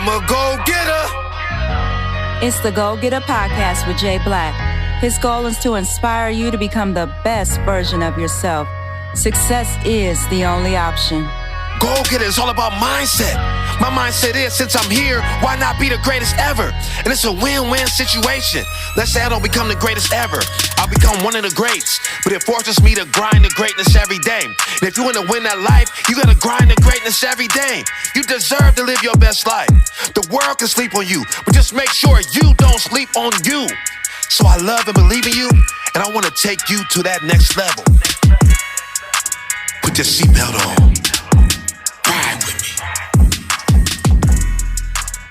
I'm a go-getter. It's the Goalgetta podcast with Jay Black. His goal is to inspire you to become the best version of yourself. Success is the only option. Go-getter is all about mindset. My mindset is, since I'm here, why not be the greatest ever? And it's a win-win situation. Let's say I don't become the greatest ever. I'll become one of the greats. But it forces me to grind the greatness every day. And if you want to win that life, you got to grind the greatness every day. You deserve to live your best life. The world can sleep on you, but just make sure you don't sleep on you. So I love and believe in you, and I want to take you to that next level. Put your seatbelt on. Ride with me.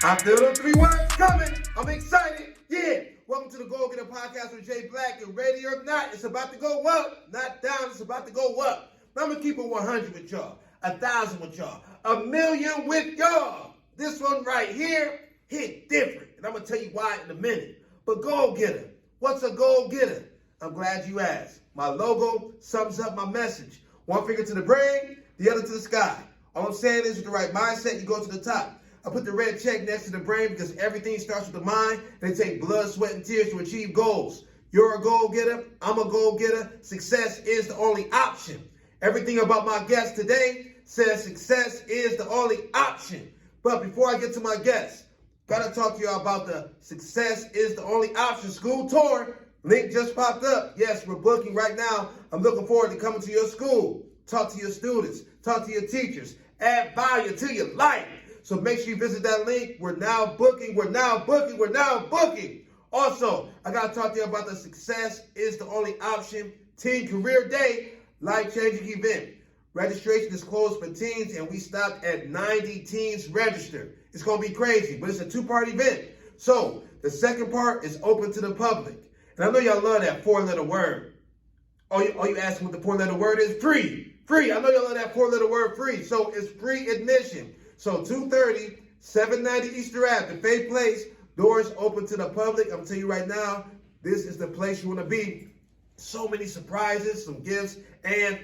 I feel the 3 words coming. I'm excited. Yeah. Welcome to the Goalgetta podcast with Jay Black. And ready or not, it's about to go up. Not down, it's about to go up. Now I'm going to keep it 100 with y'all. 1,000 with y'all. 1,000,000 with y'all. This one right here hit different. And I'm going to tell you why in a minute. But go-getter. What's a go-getter? I'm glad you asked. My logo sums up my message. One finger to the brain, the other to the sky. All I'm saying is with the right mindset, you go to the top. I put the red check next to the brain because everything starts with the mind, and it takes blood, sweat, and tears to achieve goals. You're a goal-getter. I'm a goal-getter. Success is the only option. Everything about my guest today says success is the only option. But before I get to my guest, gotta talk to y'all about the Success is the Only Option school tour. Link just popped up. Yes, we're booking right now. I'm looking forward to coming to your school. Talk to your students. Talk to your teachers. Add value to your life. So make sure you visit that link. We're now booking. We're now booking. We're now booking. Also, I got to talk to you about the Success is the Only Option Teen Career Day life-changing event. Registration is closed for teens, and we stopped at 90 teens registered. It's going to be crazy, but it's a 2-part event. So the second part is open to the public. And I know y'all love that 4-letter word. All you asking what the 4-letter word is? Free. Free. I know y'all love that 4-letter word, free. So it's free admission. So 2:30, 790 Easter Ave, the Faith Place. Doors open to the public. I'm telling you right now, this is the place you want to be. So many surprises, some gifts, and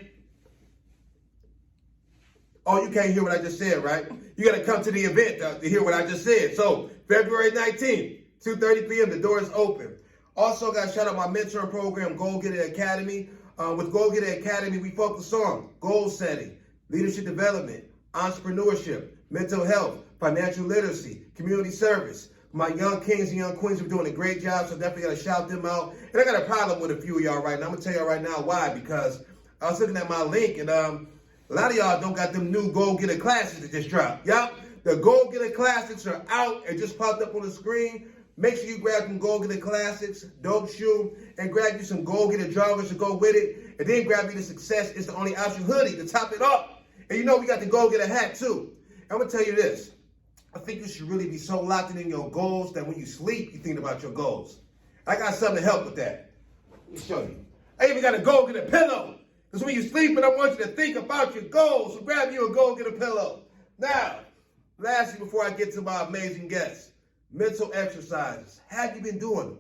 oh, you can't hear what I just said, right? You got to come to the event to hear what I just said. So February 19th, 2:30 p.m., the doors open. Also, got to shout out my mentoring program, Goalgetta Academy. With Goalgetta Academy, we focus on goal setting, leadership development, entrepreneurship, mental health, financial literacy, community service. My young kings and young queens are doing a great job, so definitely got to shout them out. And I got a problem with a few of y'all right now. I'm going to tell y'all right now why, because I was looking at my link, and a lot of y'all don't got them new Goalgetta classes that just dropped. Yup, the Goalgetta Classics are out and just popped up on the screen. Make sure you grab some Goalgetta Classics, dope shoe, and grab you some Goalgetta joggers to go with it. And then grab you the Success is the Only Option hoodie to top it off. And you know we got the Goalgetta hat too. I'm going to tell you this. I think you should really be so locked in your goals that when you sleep, you think about your goals. I got something to help with that. Let me show you. I even got a Goalgetta pillow. Because when you're sleeping, I want you to think about your goals. So grab you a Goalgetta pillow. Now, lastly, before I get to my amazing guest, mental exercises. Have you been doing them?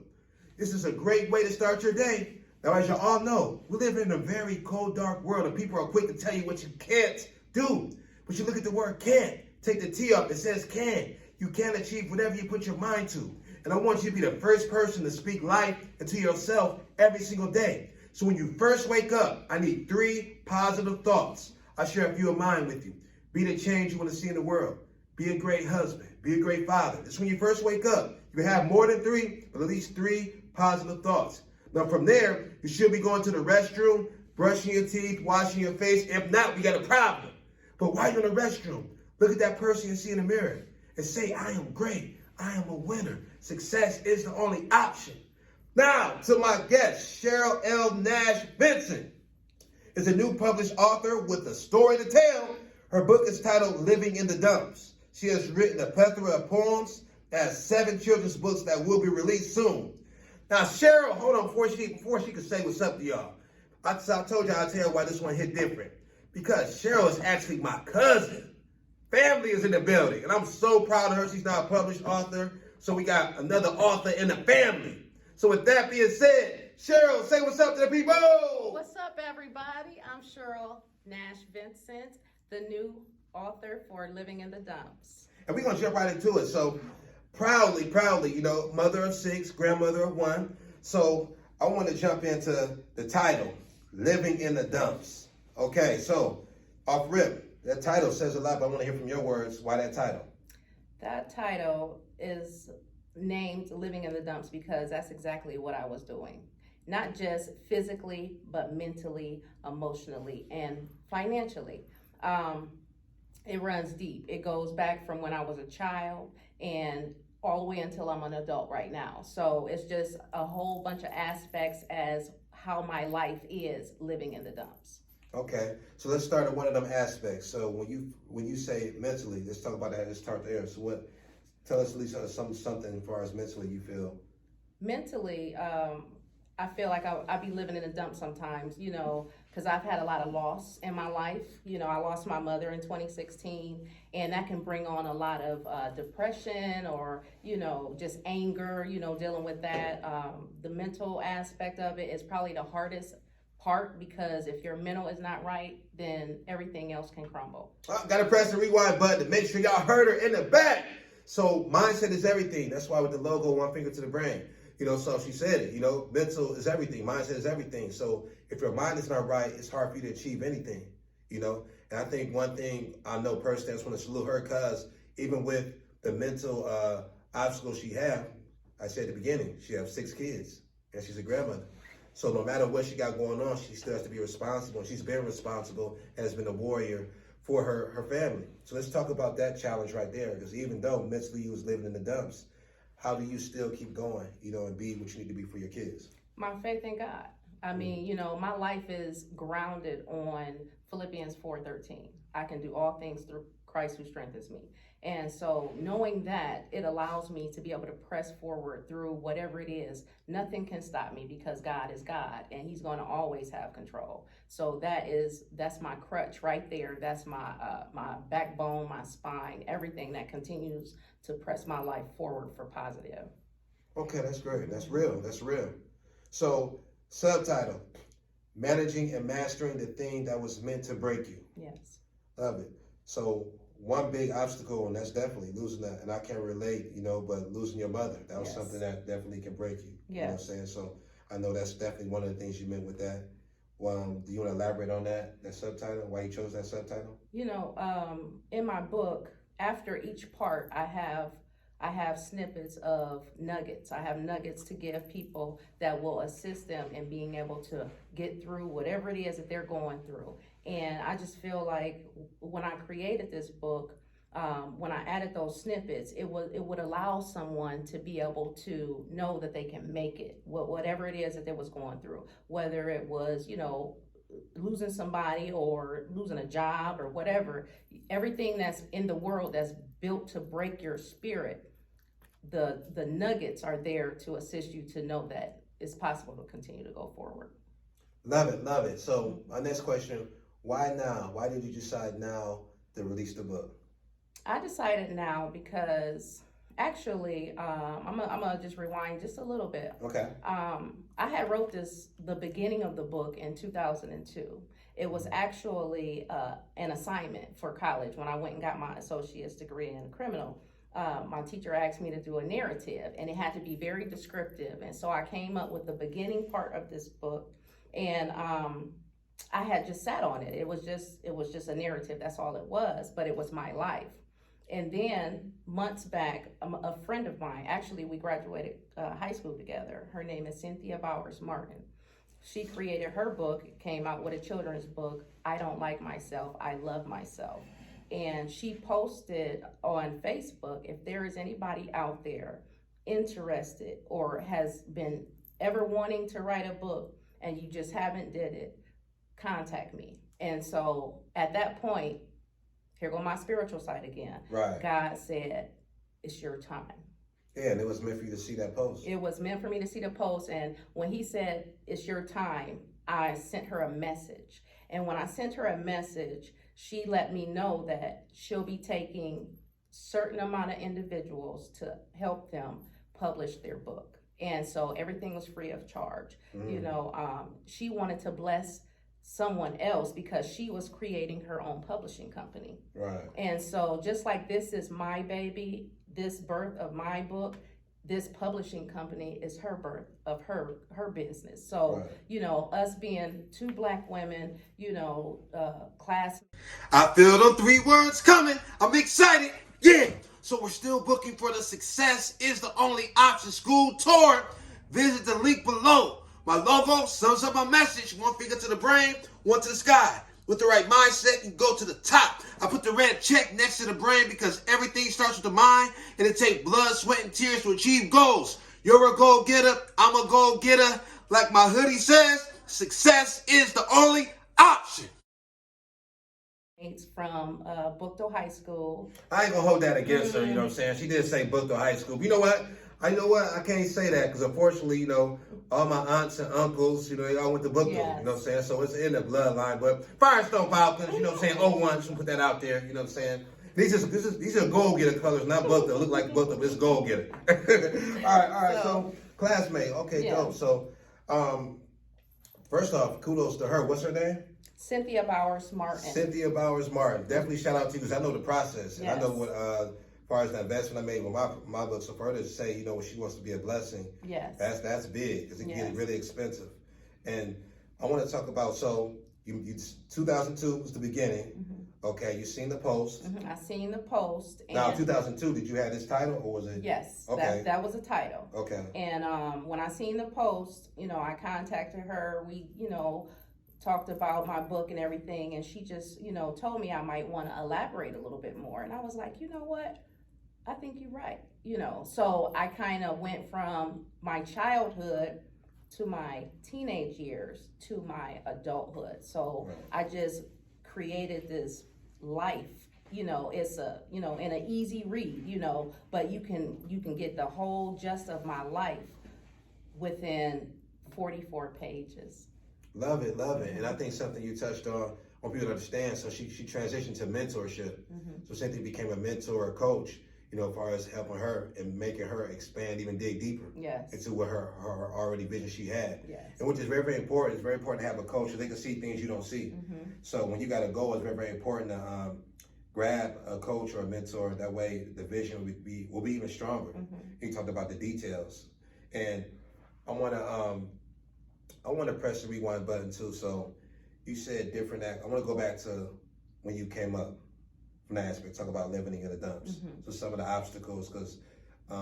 This is a great way to start your day. Now, as you all know, we live in a very cold, dark world, and people are quick to tell you what you can't do. But you look at the word can. Take the T up. It says can. You can achieve whatever you put your mind to. And I want you to be the first person to speak life into yourself every single day. So when you first wake up, I need 3 positive thoughts. I'll share a few of mine with you. Be the change you want to see in the world. Be a great husband. Be a great father. It's when you first wake up. You can have more than 3, but at least 3 positive thoughts. Now from there, you should be going to the restroom, brushing your teeth, washing your face. If not, we got a problem. But while you're in the restroom, look at that person you see in the mirror and say, I am great. I am a winner. Success is the only option. Now, to my guest, Cheryl L. Nash-Vincent is a new published author with a story to tell. Her book is titled Living in the Dumps. She has written a plethora of poems and has 7 children's books that will be released soon. Now, Cheryl, hold on, before she can say what's up to y'all. I told y'all I'll tell you why this one hit different. Because Cheryl is actually my cousin. Family is in the building, and I'm so proud of her. She's now a published author, so we got another author in the family. So with that being said, Cheryl, say what's up to the people. What's up, everybody? I'm Cheryl Nash-Vincent, the new author for Living in the Dumps. And we're going to jump right into it. So, proudly, you know, mother of 6, grandmother of 1. So, I want to jump into the title, Living in the Dumps. Okay, so, off rip, that title says a lot, but I want to hear from your words. Why that title? That title is named Living in the Dumps because that's exactly what I was doing. Not just physically, but mentally, emotionally, and financially. It runs deep. It goes back from when I was a child and all the way until I'm an adult right now. So it's just a whole bunch of aspects as how my life is living in the dumps. Okay, so let's start at one of them aspects. So when you say mentally, let's talk about that. Let's start there. So tell us at least something as far as mentally you feel. Mentally, I feel like I be living in a dump sometimes, you know, because I've had a lot of loss in my life. You know, I lost my mother in 2016, and that can bring on a lot of depression or, you know, just anger, you know, dealing with that. The mental aspect of it is probably the hardest part because if your mental is not right, then everything else can crumble. Gotta press the rewind button to make sure y'all heard her in the back. So mindset is everything. That's why with the logo, one finger to the brain. You know, so she said it, you know, mental is everything. Mindset is everything. So if your mind is not right, it's hard for you to achieve anything, you know. And I think one thing I know personally, I just want to salute her because even with the mental obstacles she have, I said at the beginning, she has 6 kids and she's a grandmother. So no matter what she got going on, she still has to be responsible. She's been responsible, has been a warrior for her family. So let's talk about that challenge right there because even though mentally you was living in the dumps, how do you still keep going, you know, and be what you need to be for your kids? My faith in God. I mean, you know, my life is grounded on Philippians 4:13. I can do all things through Christ who strengthens me. And so knowing that, it allows me to be able to press forward through whatever it is. Nothing can stop me because God is God and he's going to always have control. So that's my crutch right there. That's my backbone, my spine, everything that continues to press my life forward for positive. Okay, that's great. That's real. That's real. So subtitle, Managing and Mastering the Thing That Was Meant to Break You. Yes. Love it. So one big obstacle, and that's definitely losing that, and I can relate, you know, but losing your mother, that was something that definitely can break you. You know what I'm saying? So I know that's definitely one of the things you meant with that. Do you want to elaborate on that subtitle, why you chose that subtitle? You know, in my book, after each part, I have snippets of nuggets. I have nuggets to give people that will assist them in being able to get through whatever it is that they're going through. And I just feel like when I created this book, when I added those snippets, it would allow someone to be able to know that they can make it, whatever it is that they was going through, whether it was, you know, losing somebody or losing a job or whatever. Everything that's in the world that's built to break your spirit, the nuggets are there to assist you to know that it's possible to continue to go forward. Love it, love it. So our next question, why now? Why did you decide now to release the book? I decided now because actually, I'm gonna just rewind just a little bit. Okay. I had wrote the beginning of the book in 2002. It was actually an assignment for college when I went and got my associate's degree in criminal. My teacher asked me to do a narrative and it had to be very descriptive. And so I came up with the beginning part of this book and I had just sat on it. It was just a narrative. That's all it was, but it was my life. And then months back, a friend of mine, actually we graduated high school together. Her name is Cynthia Martin. She created her book, came out with a children's book, I Don't Like Myself, I Love Myself. And she posted on Facebook, if there is anybody out there interested or has been ever wanting to write a book and you just haven't did it, contact me. And so at that point, here go my spiritual side again. Right. God said, it's your time. Yeah, and it was meant for you to see that post. It was meant for me to see the post. And when he said, it's your time, I sent her a message. And when I sent her a message, she let me know that she'll be taking certain amount of individuals to help them publish their book. And so everything was free of charge. You know, she wanted to bless someone else because she was creating her own publishing company. Right. And so just like this is my baby, this birth of my book, this publishing company is her birth of her business. So, Right. you know, us being two Black women, you know, class. I feel them 3 words coming. I'm excited. Yeah. So we're still booking for the Success is the Only Option School Tour. Visit the link below. My logo sums up my message. 1 finger to the brain, 1 to the sky. With the right mindset, you go to the top. I put the red check next to the brain because everything starts with the mind, and it takes blood, sweat, and tears to achieve goals. You're a goal-getter. I'm a goal-getter. Like my hoodie says, success is the only option. From Bookto High School. I ain't gonna hold that against her, you know what I'm saying? She did say book to high school. But you know what? I can't say that because unfortunately, you know, all my aunts and uncles, you know, they all went to Bookto, you know what I'm saying? So it's in the bloodline. But Firestone Falcons, you know what I'm saying? 01, just put that out there, you know what I'm saying? These are goal-getter colors, not Bookto. Look like Bookto, but it's goal-getter. all right. So classmate, okay, dope. So, first off, kudos to her. What's her name? Cynthia Bowers Martin. Cynthia Bowers Martin. Definitely shout out to you because I know the process. And I know what, as far as the investment I made with my book, so for her to say, you know, she wants to be a blessing, that's big because it can get really expensive. And I want to talk about, so you 2002 was the beginning. Okay, you seen the post. I seen the post. And Now, 2002, did you have this title or was it? Yes, okay. that was a title. Okay. And when I seen the post, you know, I contacted her. We, you know, talked about my book and everything, and she just, you know, told me I might want to elaborate a little bit more. And I was like, you know what? I think you're right. You know, so I kind of went from my childhood to my teenage years to my adulthood. So I just created this life. You know, it's a, you know, in an easy read, you know, but you can get the whole gist of my life within 44 pages. Love it. And I think something you touched on, I want people to understand, so she transitioned to mentorship. So Cynthia became a mentor, a coach, you know, as far as helping her and making her expand, even dig deeper into what her already vision she had. And which is very, very important. It's very important to have a coach so they can see things you don't see. So when you got a goal, it's very, very important to grab a coach or a mentor. That way the vision will be even stronger. You talked about the details. And I want to press the rewind button too. So you said different act. I want to go back to when you came up from that aspect, talk about living in the dumps. So some of the obstacles, because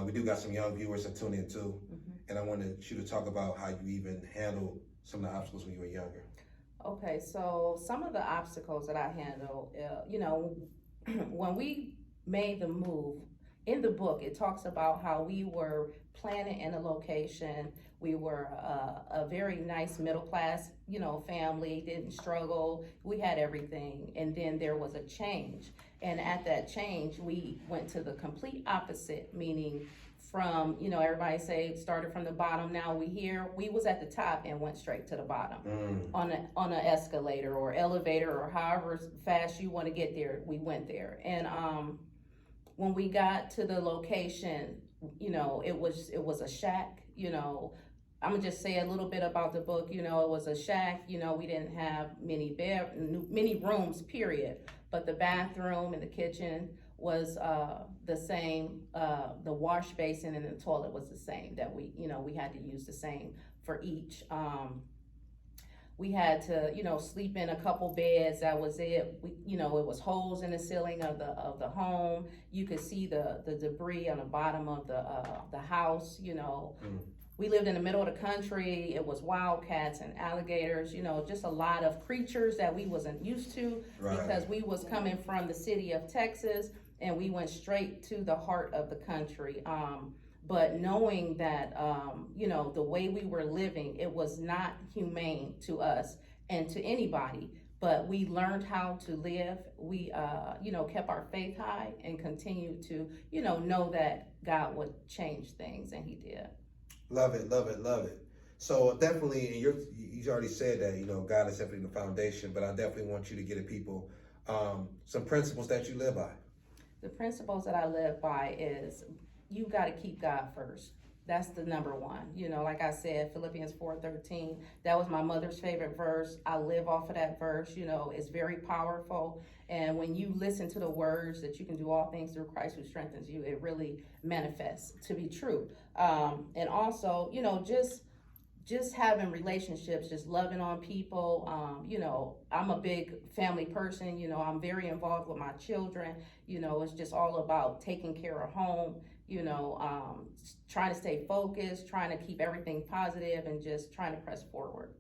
we do got some young viewers that tune in too. And I wanted you to talk about how you even handled some of the obstacles when you were younger. Okay, so some of the obstacles that I handled, you know, when we made the move, in the book, it talks about how we were planted in a location. We were a very nice middle class, you know, family, didn't struggle. We had everything. And then there was a change. And at that change, we went to the complete opposite, meaning from, you know, everybody say started from the bottom, now we here. We was at the top and went straight to the bottom on an escalator or elevator or however fast you want to get there, we went there. And when we got to the location, you know, it was a shack, you know. I'm gonna just say a little bit about the book. You know, it was a shack. You know, we didn't have many rooms, period. But the bathroom and the kitchen was the same. The wash basin and the toilet was the same. That we had to use the same for each. We had to, you know, sleep in a couple beds. That was it. You know, it was holes in the ceiling of the home. You could see the debris on the bottom of the house. You know. We lived in the middle of the country. It was wildcats and alligators, you know, just a lot of creatures that we wasn't used to because we was coming from the city of Texas and we went straight to the heart of the country. But knowing that, you know, the way we were living, it was not humane to us and to anybody, but we learned how to live. We, you know, kept our faith high and continued to, you know that God would change things, and he did. Love it. So definitely, and you already said that, you know, God is definitely the foundation, but I definitely want you to get at people some principles that you live by. The principles that I live by is you got to keep God first. That's the number one. You know, like I said, Philippians 4:13, that was my mother's favorite verse. I live off of that verse. You know, it's very powerful. And when you listen to the words that you can do all things through Christ who strengthens you, it really manifests to be true. And also, you know, just having relationships, just loving on people. You know, I'm a big family person. You know, I'm very involved with my children. You know, it's just all about taking care of home, you know, trying to stay focused, trying to keep everything positive, and just trying to press forward.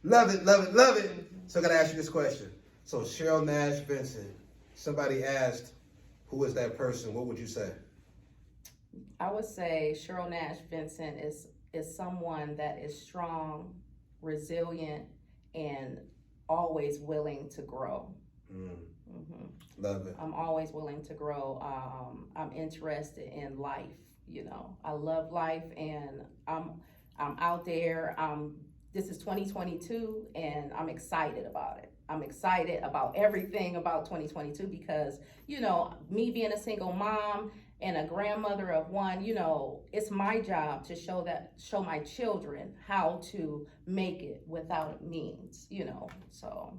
Love it, love it, love it. So I got to ask you this question. So Cheryl Nash-Vincent, somebody asked, who is that person? What would you say? I would say Cheryl Nash-Vincent is someone that is strong, resilient, and always willing to grow. Love it. I'm always willing to grow. I'm interested in life. You know, I love life, and I'm out there. This is 2022, and I'm excited about it. I'm excited about everything about 2022 because, you know, me being a single mom and a grandmother of one, you know, it's my job to show my children how to make it without means, you know, so,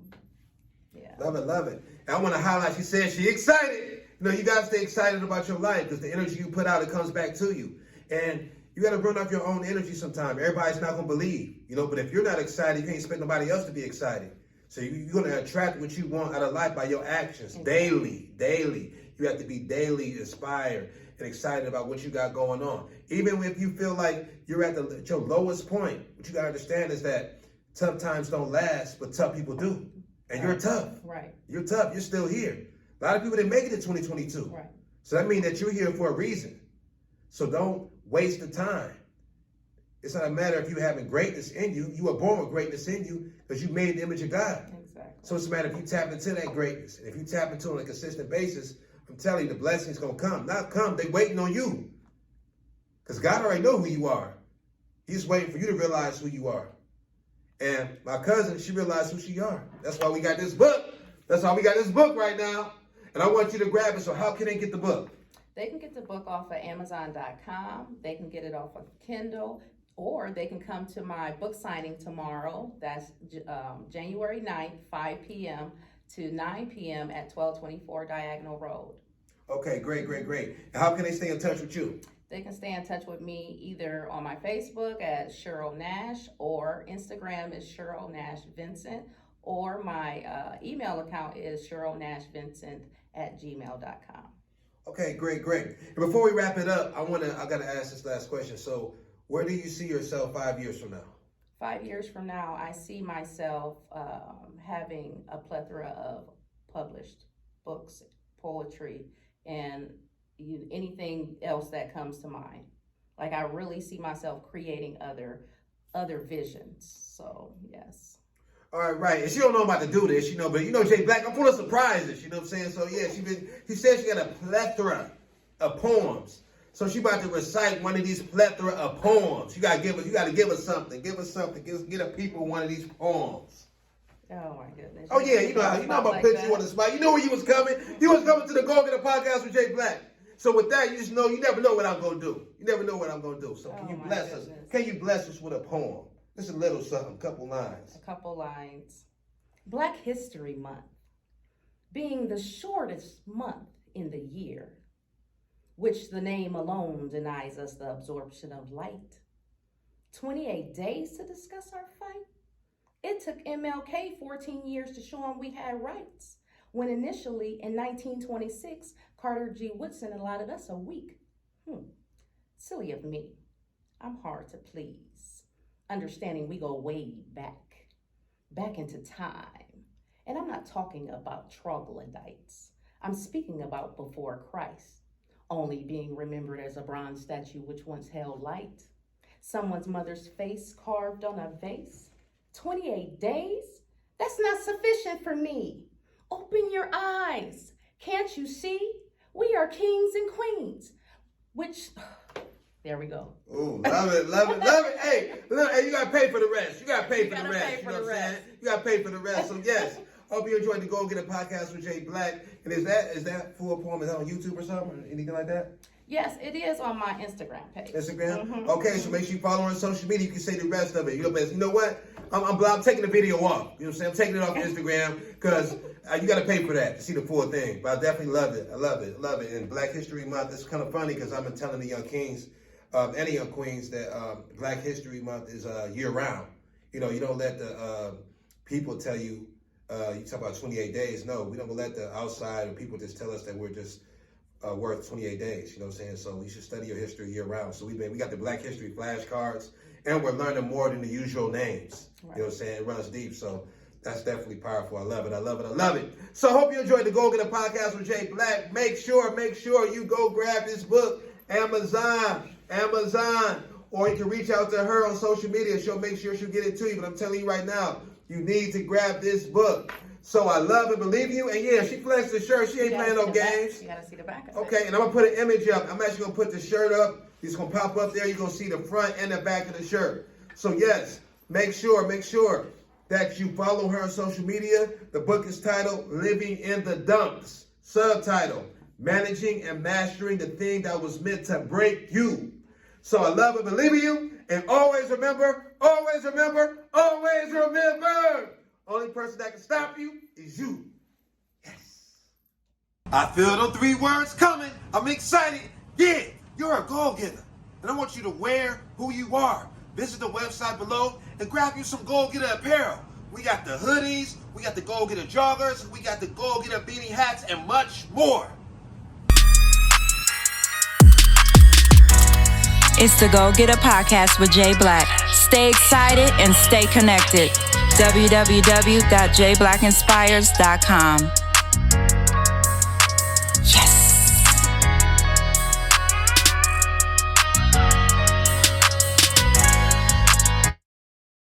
yeah. Love it, love it. And I want to highlight, she said she excited. You know, you got to stay excited about your life because the energy you put out, it comes back to you. And you got to burn off your own energy sometime. Everybody's not going to believe, you know, but if you're not excited, you can't expect nobody else to be excited. So you're going to attract what you want out of life by your actions daily. You have to be daily inspired and excited about what you got going on. Even if you feel like you're at your lowest point, what you got to understand is that tough times don't last, but tough people do. And you're tough. Right. You're tough. You're still here. A lot of people didn't make it to 2022. Right. So that means that you're here for a reason. So don't waste the time. It's not a matter if you having greatness in you. You were born with greatness in you because you made in the image of God. Exactly. So it's a matter if you tap into that greatness. And if you tap into it on a consistent basis, I'm telling you, the blessings going to come. Not come, they waiting on you. Because God already know who you are. He's waiting for you to realize who you are. And my cousin, she realized who she are. That's why we got this book. That's why we got this book right now. And I want you to grab it. So how can they get the book? They can get the book off of Amazon.com. They can get it off of Kindle. Or they can come to my book signing tomorrow. That's January 9th, 5 p.m. to 9 p.m. at 1224 Diagonal Road. Okay, great. And how can they stay in touch with you? They can stay in touch with me either on my Facebook at Cheryl Nash, or Instagram is Cheryl Nash Vincent, or my email account is CherylNashVincent@gmail.com. Okay, great. And before we wrap it up, I got to ask this last question. So where do you see yourself 5 years from now? 5 years from now, I see myself having a plethora of published books, poetry, and anything else that comes to mind. Like, I really see myself creating other visions. So, yes. All right. And she don't know about to do this, you know, but you know Jay Black, I'm full of surprises, you know what I'm saying? So yeah, she said she got a plethora of poems. So she about to recite one of these plethora of poems. You gotta give us something. Give the people one of these poems. Oh my goodness. Oh yeah, you know I'm gonna put you on the spot. You know where you was coming. You was coming to the Goalgetta podcast with Jay Black. So with that, you just know you never know what I'm gonna do. You never know what I'm gonna do. So can you bless us? Can you bless us with a poem? Just a little something, a couple lines. Black History Month, being the shortest month in the year, which the name alone denies us the absorption of light. 28 days to discuss our fight. It took MLK 14 years to show him we had rights, when initially in 1926, Carter G. Woodson allotted us a week. Silly of me. I'm hard to please. Understanding we go way back into time. And I'm not talking about troglodytes. I'm speaking about before Christ, only being remembered as a bronze statue which once held light. Someone's mother's face carved on a vase. 28 days? That's not sufficient for me. Open your eyes. Can't you see? We are kings and queens, which, there we go. Ooh, love it. Hey, look, you gotta pay for the rest. You gotta pay for the rest. You know what I'm saying? You gotta pay for the rest. So yes, hope you enjoyed the Goalgetta podcast with Jay Black. And is that full poem? Is that on YouTube or something? Or anything like that? Yes, it is on my Instagram page. Instagram? Mm-hmm. Okay, so make sure you follow her on social media. You can say the rest of it. You know what? I'm taking the video off. You know what I'm saying? I'm taking it off Instagram because you got to pay for that to see the full thing. But I definitely love it. I love it. Love it. And Black History Month, it's kind of funny because I've been telling the young kings and the young queens that Black History Month is year-round. You know, you don't let the people tell you, you talk about 28 days. No, we don't let the outside or people just tell us that we're just worth 28 days, you know what I'm saying? So you should study your history year round. So we got the Black History flashcards, and we're learning more than the usual names. Right. You know what I'm saying? It runs deep, so that's definitely powerful. I love it, I love it, I love it. So I hope you enjoyed the Goalgetta podcast with Jay Black. Make sure you go grab this book, Amazon, or you can reach out to her on social media. She'll make sure she'll get it to you, but I'm telling you right now, you need to grab this book. So I love and believe you. And yeah, she flexed the shirt. She ain't playing no games. You gotta see the back of it. Okay, and I'm gonna put an image up. I'm actually gonna put the shirt up. It's gonna pop up there. You're gonna see the front and the back of the shirt. So yes, make sure that you follow her on social media. The book is titled Living in the Dumps. Subtitle, Managing and Mastering the Thing That Was Meant to Break You. So I love and believe in you. And always remember, only person that can stop you is you. Yes. I feel the 3 words coming. I'm excited. Yeah, you're a goal-getter. And I want you to wear who you are. Visit the website below and grab you some Goalgetta apparel. We got the hoodies, we got the Goalgetta joggers, we got the Goalgetta beanie hats, and much more. It's the Goalgetta podcast with Jay Black. Stay excited and stay connected. www.jblackinspires.com